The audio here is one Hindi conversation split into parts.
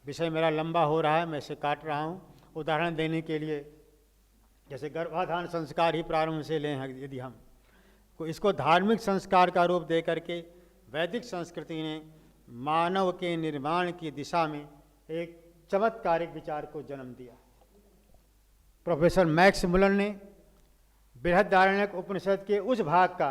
विषय मेरा लंबा हो रहा है, मैं इसे काट रहा हूँ। उदाहरण देने के लिए, जैसे गर्भाधान संस्कार ही प्रारंभ से लें यदि हम इसको धार्मिक संस्कार का रूप दे करके वैदिक संस्कृति ने मानव के निर्माण की दिशा में एक चमत्कारिक विचार को जन्म दिया। प्रोफेसर मैक्स मुलर ने बृहदारण्यक उपनिषद के उस भाग का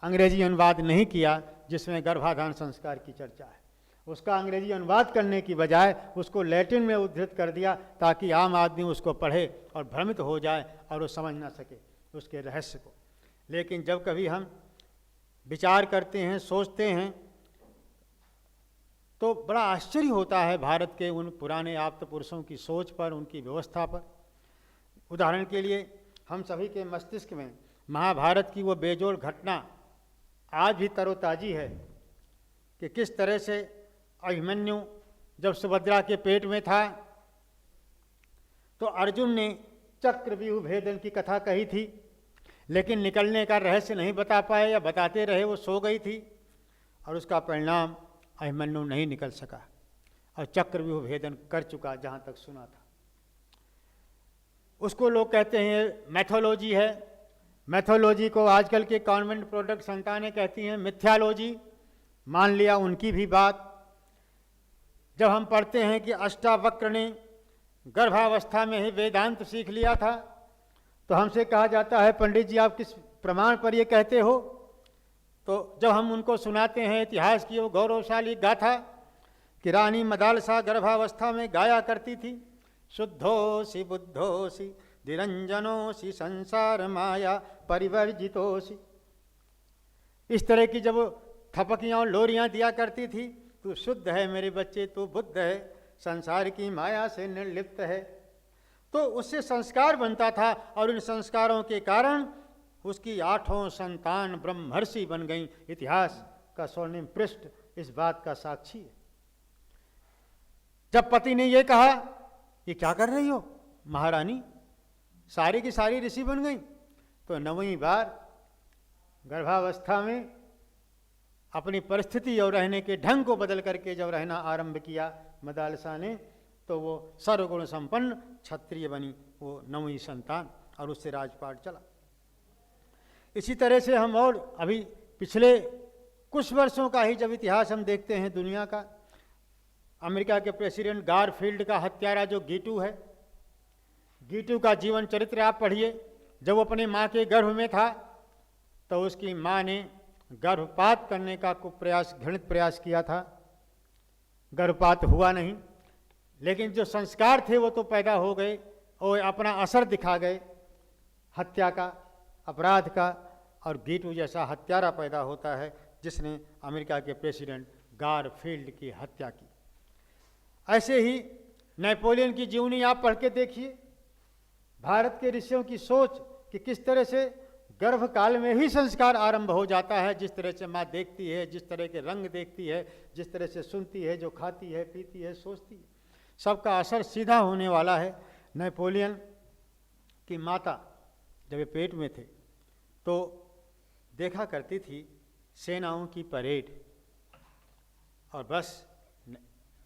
अंग्रेजी अनुवाद नहीं किया जिसमें गर्भाधान संस्कार की चर्चा है। उसका अंग्रेजी अनुवाद करने की बजाय उसको लैटिन में उद्धृत कर दिया ताकि आम आदमी उसको पढ़े और भ्रमित हो जाए और वो समझ ना सके उसके रहस्य को। लेकिन जब कभी हम विचार करते हैं, सोचते हैं, तो बड़ा आश्चर्य होता है भारत के उन पुराने आप्त पुरुषों की सोच पर, उनकी व्यवस्था पर। उदाहरण के लिए हम सभी के मस्तिष्क में महाभारत की वो बेजोड़ घटना आज भी तरोताजी है कि किस तरह से अभिमन्यु जब सुभद्रा के पेट में था तो अर्जुन ने चक्रव्यूह भेदन की कथा कही थी, लेकिन निकलने का रहस्य नहीं बता पाए, या बताते रहे वो सो गई थी और उसका परिणाम अभिमन्यु नहीं निकल सका और चक्रव्यूह भेदन कर चुका जहाँ तक सुना था। उसको लोग कहते हैं मैथोलॉजी है। मैथोलॉजी को आजकल के कॉन्वेंट प्रोडक्ट संतानें कहती हैं मिथ्यालॉजी। मान लिया उनकी भी बात। जब हम पढ़ते हैं कि अष्टावक्र ने गर्भावस्था में ही वेदांत सीख लिया था तो हमसे कहा जाता है पंडित जी आप किस प्रमाण पर ये कहते हो? तो जब हम उनको सुनाते हैं इतिहास की वो गौरवशाली गाथा कि रानी मदालसा गर्भावस्था में गाया करती थी, शुद्धोसी बुद्धोसी निरंजनोसी संसार माया परिवर्जितोसी, इस तरह की जब थपकियाँ और लोरियाँ दिया करती थी, तू शुद्ध है मेरे बच्चे, तू बुद्ध है, संसार की माया से निर्लिप्त है, तो उससे संस्कार बनता था और इन संस्कारों के कारण उसकी 8 संतान ब्रह्मर्षि बन गई। इतिहास का स्वर्णिम पृष्ठ इस बात का साक्षी है। जब पति ने यह कहा ये क्या कर रही हो महारानी, सारी की सारी ऋषि बन गई, तो 9वीं बार गर्भावस्था में अपनी परिस्थिति और रहने के ढंग को बदल करके जब रहना आरंभ किया मदालसा ने, तो वो सर्वगुण संपन्न क्षत्रिय बनी, वो 9वीं संतान, और उससे राजपाट चला। इसी तरह से हम और अभी पिछले कुछ वर्षों का ही जब इतिहास हम देखते हैं दुनिया का, अमेरिका के प्रेसिडेंट गारफील्ड का हत्यारा जो गीटू है, गीटू का जीवन चरित्र आप पढ़िए। जब वो अपने माँ के गर्भ में था तो उसकी माँ ने गर्भपात करने का कुप्रयास, घृणित प्रयास किया था। गर्भपात हुआ नहीं, लेकिन जो संस्कार थे वो तो पैदा हो गए और अपना असर दिखा गए हत्या का, अपराध का, और गीटू जैसा हत्यारा पैदा होता है जिसने अमेरिका के प्रेसिडेंट गारफील्ड की हत्या की। ऐसे ही नेपोलियन की जीवनी आप पढ़ के देखिए, भारत के ऋषियों की सोच कि किस तरह से गर्भ काल में ही संस्कार आरंभ हो जाता है, जिस तरह से माँ देखती है, जिस तरह के रंग देखती है, जिस तरह से सुनती है, जो खाती है, पीती है, सोचती है, सबका असर सीधा होने वाला है। नेपोलियन की माता जब ये पेट में थे तो देखा करती थी सेनाओं की परेड, और बस,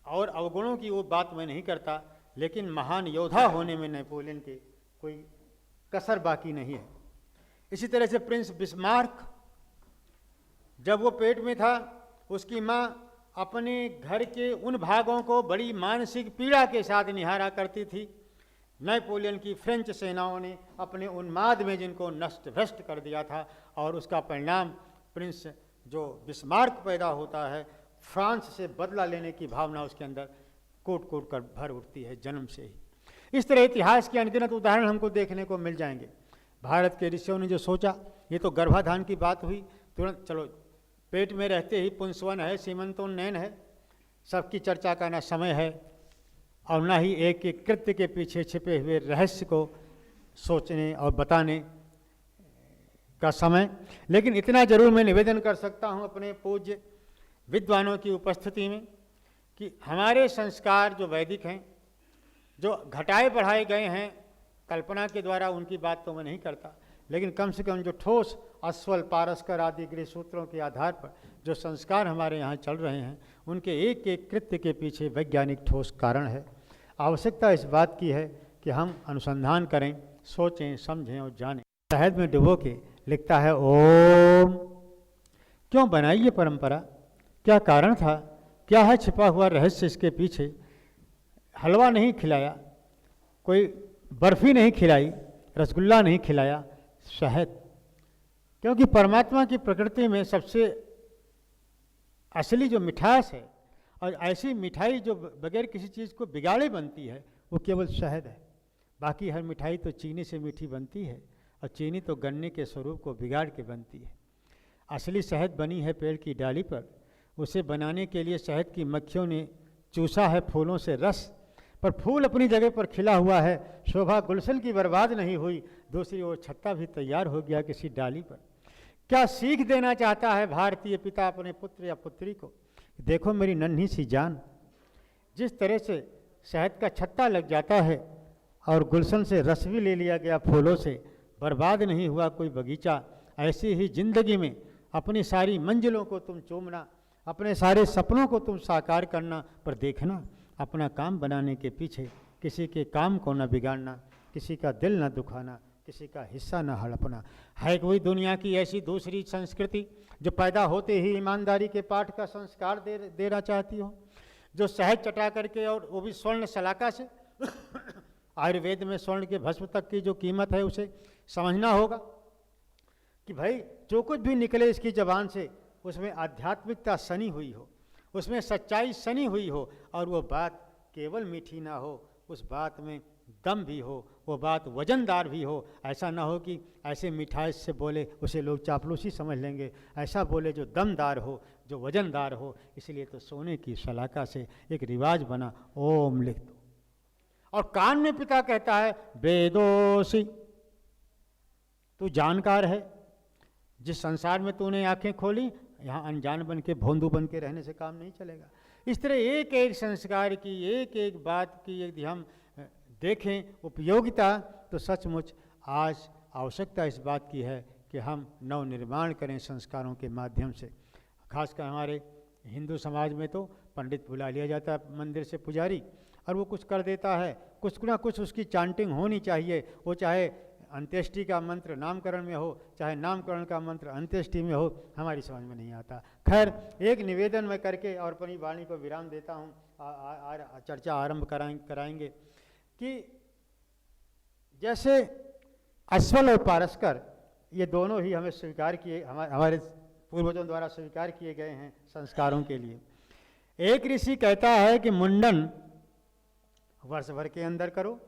और अवगुणों की वो बात मैं नहीं करता, लेकिन महान योद्धा होने में नेपोलियन के कोई कसर बाकी नहीं है। इसी तरह से प्रिंस बिस्मार्क जब वो पेट में था, उसकी माँ अपने घर के उन भागों को बड़ी मानसिक पीड़ा के साथ निहारा करती थी। नेपोलियन की फ्रेंच सेनाओं ने अपने उन्माद में जिनको नष्ट भ्रष्ट कर दिया था, और उसका परिणाम प्रिंस जो बिस्मार्क पैदा होता है, फ्रांस से बदला लेने की भावना उसके अंदर कूट कूट कर भर उठती है जन्म से ही। इस तरह इतिहास के अनगिनत उदाहरण हमको देखने को मिल जाएंगे। भारत के ऋषियों ने जो सोचा, ये तो गर्भाधान की बात हुई, तुरंत चलो पेट में रहते ही पुंसवन है, सीमंतोन्नयन है, सबकी चर्चा का ना समय है और ना ही एक एक कृत्य के पीछे छिपे हुए रहस्य को सोचने और बताने का समय। लेकिन इतना जरूर मैं निवेदन कर सकता हूँ अपने पूज्य विद्वानों की उपस्थिति में कि हमारे संस्कार जो वैदिक हैं, जो घटाए बढ़ाए गए हैं कल्पना के द्वारा, उनकी बात तो मैं नहीं करता, लेकिन कम से कम जो ठोस अस्वल पारस्कर आदि गृह सूत्रों के आधार पर जो संस्कार हमारे यहाँ चल रहे हैं, उनके एक एक कृत्य के पीछे वैज्ञानिक ठोस कारण है। आवश्यकता इस बात की है कि हम अनुसंधान करें, सोचें, समझें और जानें। शहद में डुबो के लिखता है ओम। क्यों बनाई ये परंपरा? क्या कारण था? क्या है छिपा हुआ रहस्य इसके पीछे? हलवा नहीं खिलाया, कोई बर्फ़ी नहीं खिलाई, रसगुल्ला नहीं खिलाया, शहद। क्योंकि परमात्मा की प्रकृति में सबसे असली जो मिठास है, और ऐसी मिठाई जो बगैर किसी चीज़ को बिगाड़े बनती है, वो केवल शहद है। बाकी हर मिठाई तो चीनी से मीठी बनती है, और चीनी तो गन्ने के स्वरूप को बिगाड़ के बनती है। असली शहद बनी है पेड़ की डाली पर। उसे बनाने के लिए शहद की मक्खियों ने चूसा है फूलों से रस, पर फूल अपनी जगह पर खिला हुआ है, शोभा गुलशन की बर्बाद नहीं हुई। दूसरी ओर छत्ता भी तैयार हो गया किसी डाली पर। क्या सीख देना चाहता है भारतीय पिता अपने पुत्र या पुत्री को? देखो मेरी नन्ही सी जान, जिस तरह से शहद का छत्ता लग जाता है और गुलशन से रस भी ले लिया गया फूलों से, बर्बाद नहीं हुआ कोई बगीचा, ऐसी ही जिंदगी में अपनी सारी मंजिलों को तुम चूमना, अपने सारे सपनों को तुम साकार करना, पर देखना अपना काम बनाने के पीछे किसी के काम को न बिगाड़ना, किसी का दिल न दुखाना, किसी का हिस्सा न हड़पना। है कोई दुनिया की ऐसी दूसरी संस्कृति जो पैदा होते ही ईमानदारी के पाठ का संस्कार देना चाहती हो, जो शहद चटा करके, और वो भी स्वर्ण शलाका से? आयुर्वेद में स्वर्ण के भस्म तक की जो कीमत है उसे समझना होगा कि भाई जो कुछ भी निकले इसकी ज़बान से, उसमें आध्यात्मिकता सनी हुई हो, उसमें सच्चाई सनी हुई हो, और वो बात केवल मीठी ना हो, उस बात में दम भी हो, वो बात वजनदार भी हो। ऐसा ना हो कि ऐसे मिठास से बोले उसे लोग चापलूसी समझ लेंगे, ऐसा बोले जो दमदार हो, जो वजनदार हो। इसलिए तो सोने की शलाका से एक रिवाज बना, ओम लिख दो। और कान में पिता कहता है वेदोसी, तू जानकार है, जिस संसार में तूने आंखें खोली, यहाँ अनजान बन के भोंदू बन के रहने से काम नहीं चलेगा। इस तरह एक एक संस्कार की, एक एक बात की यदि हम देखें उपयोगिता, तो सचमुच आज आवश्यकता इस बात की है कि हम नवनिर्माण करें संस्कारों के माध्यम से। खासकर हमारे हिंदू समाज में तो पंडित बुला लिया जाता है मंदिर से, पुजारी, और वो कुछ कर देता है, कुछ ना कुछ उसकी चांटिंग होनी चाहिए। वो चाहे अंत्येष्टि का मंत्र नामकरण में हो, चाहे नामकरण का मंत्र अंत्येष्टि में हो, हमारी समझ में नहीं आता। खैर, एक निवेदन मैं करके और अपनी वाणी को विराम देता हूँ। चर्चा आरंभ कराएंगे कि जैसे अस्वल और पारस्कर, ये दोनों ही हमें स्वीकार किए, हमारे पूर्वजों द्वारा स्वीकार किए गए हैं संस्कारों के लिए। एक ऋषि कहता है कि मुंडन वर्ष भर के अंदर करो,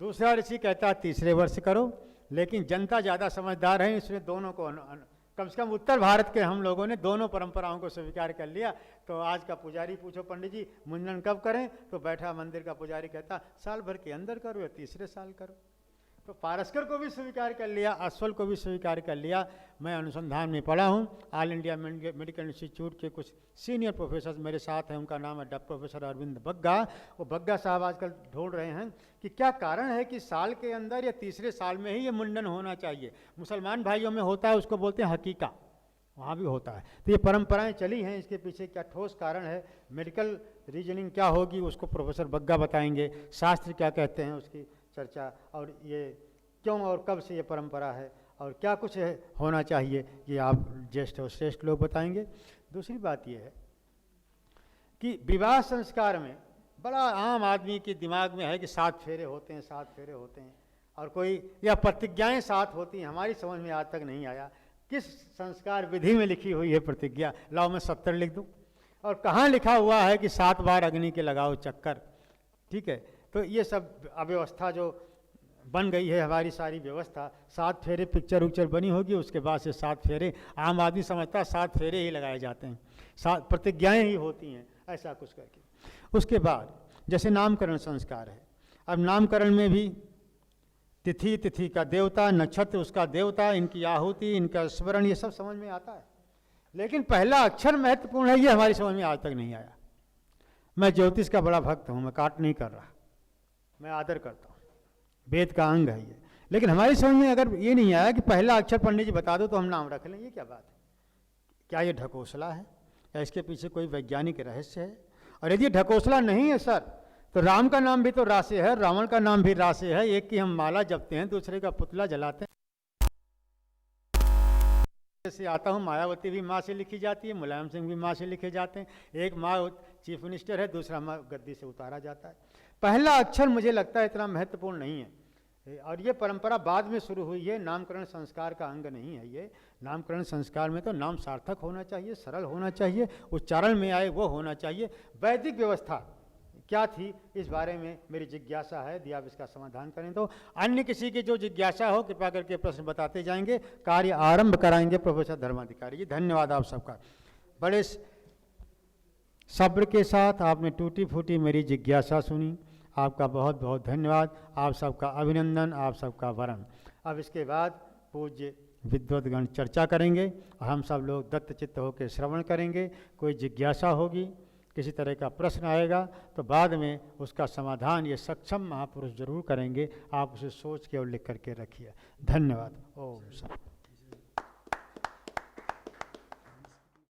दूसरा ऋषि कहता है तीसरे वर्ष करो। लेकिन जनता ज़्यादा समझदार है, इसलिए दोनों को कम से कम उत्तर भारत के हम लोगों ने दोनों परंपराओं को स्वीकार कर लिया। तो आज का पुजारी पूछो पंडित जी मुंडन कब करें, तो बैठा मंदिर का पुजारी कहता साल भर के अंदर करो या तीसरे साल करो। तो पारस्कर को भी स्वीकार कर लिया, अस्वल को भी स्वीकार कर लिया। मैं अनुसंधान में पढ़ा हूँ, ऑल इंडिया मेडिकल इंस्टीट्यूट के कुछ सीनियर प्रोफेसर मेरे साथ हैं, उनका नाम है प्रोफेसर अरविंद बग्गा। वो बग्गा साहब आजकल ढूंढ रहे हैं कि क्या कारण है कि साल के अंदर या तीसरे साल में ही ये मुंडन होना चाहिए। मुसलमान भाइयों में होता है, उसको बोलते हैं हकीका, वहाँ भी होता है। तो ये परंपराएं चली हैं, इसके पीछे क्या ठोस कारण है, मेडिकल रीजनिंग क्या होगी, उसको प्रोफेसर बग्गा बताएंगे। शास्त्र क्या कहते हैं उसकी चर्चा, और ये क्यों और कब से ये परंपरा है और क्या कुछ है होना चाहिए, ये आप ज्येष्ठ और श्रेष्ठ लोग बताएंगे। दूसरी बात ये है कि विवाह संस्कार में बड़ा आम आदमी के दिमाग में है कि 7 फेरे होते हैं, 7 फेरे होते हैं, और कोई या प्रतिज्ञाएं 7 होती हैं। हमारी समझ में आज तक नहीं आया किस संस्कार विधि में लिखी हुई है प्रतिज्ञा। लाओ मैं 70 लिख दूँ, और कहाँ लिखा हुआ है कि 7 बार अग्नि के लगाओ चक्कर। ठीक है, तो ये सब अव्यवस्था जो बन गई है, हमारी सारी व्यवस्था, 7 फेरे पिक्चर उक्चर बनी होगी, उसके बाद से 7 फेरे आम आदमी समझता है 7 फेरे ही लगाए जाते हैं, 7 प्रतिज्ञाएं ही होती हैं, ऐसा कुछ करके। उसके बाद जैसे नामकरण संस्कार है, अब नामकरण में भी तिथि का देवता, नक्षत्र उसका देवता, इनकी आहुति, इनका स्मरण, ये सब समझ में आता है। लेकिन पहला अक्षर महत्वपूर्ण है, ये हमारी समझ में आज तक नहीं आया। मैं ज्योतिष का बड़ा भक्त हूँ, मैं काट नहीं कर रहा, मैं आदर करता हूँ, वेद का अंग है ये। लेकिन हमारी समझ में अगर ये नहीं आया कि पहला अक्षर पंडित जी बता दो तो हम नाम रख लें, ये क्या बात है? क्या ये ढकोसला है या इसके पीछे कोई वैज्ञानिक रहस्य है? और यदि ढकोसला नहीं है सर, तो राम का नाम भी तो रा से है, रावण का नाम भी रा से है, एक की हम माला जपते हैं, दूसरे का पुतला जलाते हैं। से आता हूँ, मायावती भी माँ से लिखी जाती है, मुलायम सिंह भी माँ से लिखे जाते हैं, एक माँ चीफ मिनिस्टर है, दूसरा माँ गद्दी से उतारा जाता है। पहला अक्षर मुझे लगता है इतना महत्वपूर्ण नहीं है, और ये परंपरा बाद में शुरू हुई है, नामकरण संस्कार का अंग नहीं है ये। नामकरण संस्कार में तो नाम सार्थक होना चाहिए, सरल होना चाहिए, उच्चारण में आए वो होना चाहिए। वैदिक व्यवस्था क्या थी इस बारे में मेरी जिज्ञासा है, यदि आप इसका समाधान करें तो। अन्य किसी की जो जिज्ञासा हो कृपया करके प्रश्न बताते जाएंगे, कार्य आरंभ कराएंगे प्रोफेसर धर्माधिकारी जी। धन्यवाद आप सबका, बड़े सब्र के साथ आपने टूटी फूटी मेरी जिज्ञासा सुनी, आपका बहुत बहुत धन्यवाद, आप सबका अभिनंदन, आप सबका वरण। अब इसके बाद पूज्य विद्वद्गण चर्चा करेंगे और हम सब लोग दत्तचित्त होकर श्रवण करेंगे। कोई जिज्ञासा होगी, किसी तरह का प्रश्न आएगा तो बाद में उसका समाधान ये सक्षम महापुरुष जरूर करेंगे, आप उसे सोच के और लिख करके रखिए। धन्यवाद। ओम शांति।